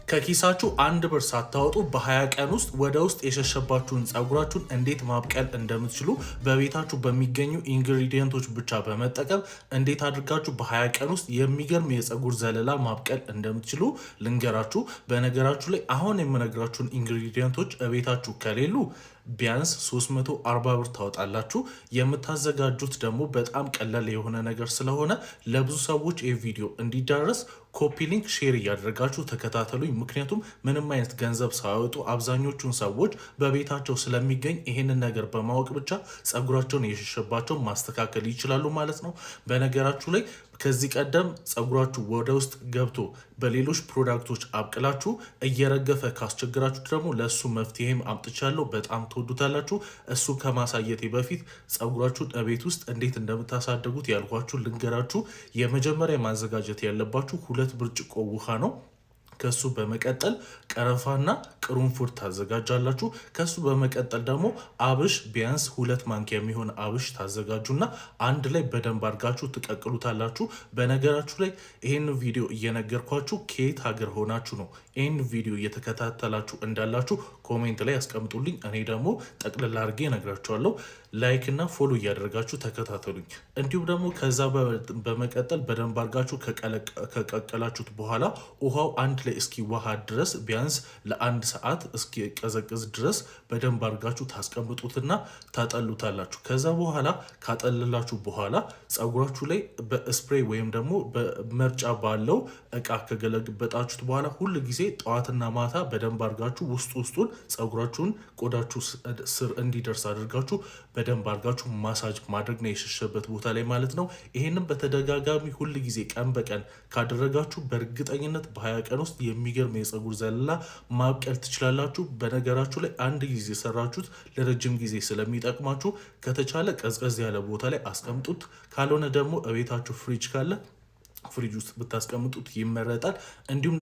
ከኪሳችሁ አንድ ብር ሳታወጡ በ20 ቀን ውስጥ ወደ ውስጥ የሸሸባችሁን ጸጉራችሁን እንዴት ማብቀል እንደምትችሉ በቤታችሁ በሚገኙ ኢንግሪዲየንቶች ብቻ በመጠቀም እንዴት አድርጋችሁ በ20 ቀን ውስጥ የሚገርም የጸጉር ዘለላ ማብቀል እንደምትችሉ ልንገራችሁ። በነገራችሁ ላይ አሁን የምነግራችሁን ኢንግሪዲየንቶች ቤታችሁ ከሌሉ ቢያንስ 340 ብር ታወጣላችሁ። የምታዘጋጁት ደግሞ በጣም ቀላል የሆነ ነገር ስለሆነ ለብዙ ሰዎች ይህ ቪዲዮ እንዲዳረስ ኮፒ ሊንክ ሼር እያደረጋችሁ ተከታተሉኝ። ምክንያቱም ምንም አይነት ገንዘብ ሳያወጡ አብዛኞቹን ሰዎች በቤታቸው ስለሚገኝ ይሄንን ነገር በማወቅ ብቻ ጸጉራቸውን የሸሸባቸውን ማስተካከል ይችላሉ ማለት ነው። በነገራችሁ ላይ ከዚህ ቀደም ጸጉራችሁ ወደ ውስጥ ገብቶ በሌሎች ፕሮዳክቶች አብቅላችሁ እየረገፈ ካስቸግራችሁ ደግሞ ለእሱ መፍትሄም አምጥቻለሁ። በጣም ትወዱታላችሁ። እሱ ከማሳየቴ በፊት ጸጉራችሁን ቤት ውስጥ እንዴት እንደምታሳደጉት ያልኳችሁ ልንገራችሁ። የመጀመሪያ ማዘጋጀት ያለባችሁ 2 ብርጭቆ ውሃ ነው። ከሱ በመቀጠል ቀረፋና ቅርንፉድ ታዘጋጃላችሁ። ከሱ በመቀጠል ደግሞ አብሽ ቢያንስ 2 ማንኪያ የሚሆን አብሽ ታዘጋጁና አንድ ላይ በደንብ አድርጋችሁ ትቀቅሉታላችሁ። በነገራችሁ ላይ ይሄን ቪዲዮ እየነገርኳችሁ ከየት ሀገር ሆናችሁ ነው ይሄን ቪዲዮ እየተከታተላችሁ እንዳላችሁ ኮሜንት ላይ አስቀምጡልኝ። እኔ ደግሞ ጠቅልላ አድርጌ እነግራችኋለሁ። ላይክ እና ፎሎ እያደረጋችሁ ተከታተሉኝ። እንዲሁም ደግሞ ከዛ በመቀጠል በደንብ አድርጋችሁ ከቀቀላችሁት በኋላ ውሃው አንድ ላይ እስኪዋሃድ ድረስ ቢያንስ ለ1 ሰዓት እስኪቀዘቅዝ ድረስ በደንብ አድርጋችሁ ታስቀምጡትና ታጠሉታላችሁ። ከዛ በኋላ ካጠለላችሁ በኋላ ጸጉራችሁ ላይ በስፕሬይ ወይም ደግሞ በመርጫ ባለው እቃ ከገለበጣችሁት በኋላ ሁሉ ጊዜ ጠዋትና ማታ በደንብ አድርጋችሁ ውስጡን ጸጉራችሁን ቆዳችሁ ስር እንዲደርስ አድርጋችሁ በደንብ አድርጋችሁ ማሳጅ ማድረግ ነው የሸሸበት ቦታ ላይ ማለት ነው። ይሄንን በተደጋጋሚ ሁሉ ጊዜ ቀን በቀን ካደረጋችሁ በእርግጠኝነት በ20 ቀን ውስጥ የሚገርም የጸጉር ዘለላ ማብቀል ትችላላችሁ። በነገራችሁ ላይ አንድ ጊዜ ሰራችሁት ለረጅም ጊዜ ስለሚጠቅማችሁ ከተቻለ ቀዝቀዝ ያለ ቦታ ላይ አስቀምጡት። ካልሆነ ደግሞ እቤታችሁ ፍሪጅ ካለ ፍሪጅ ውስጥ ብታስቀምጡት ይመረጣል። እንዲሁም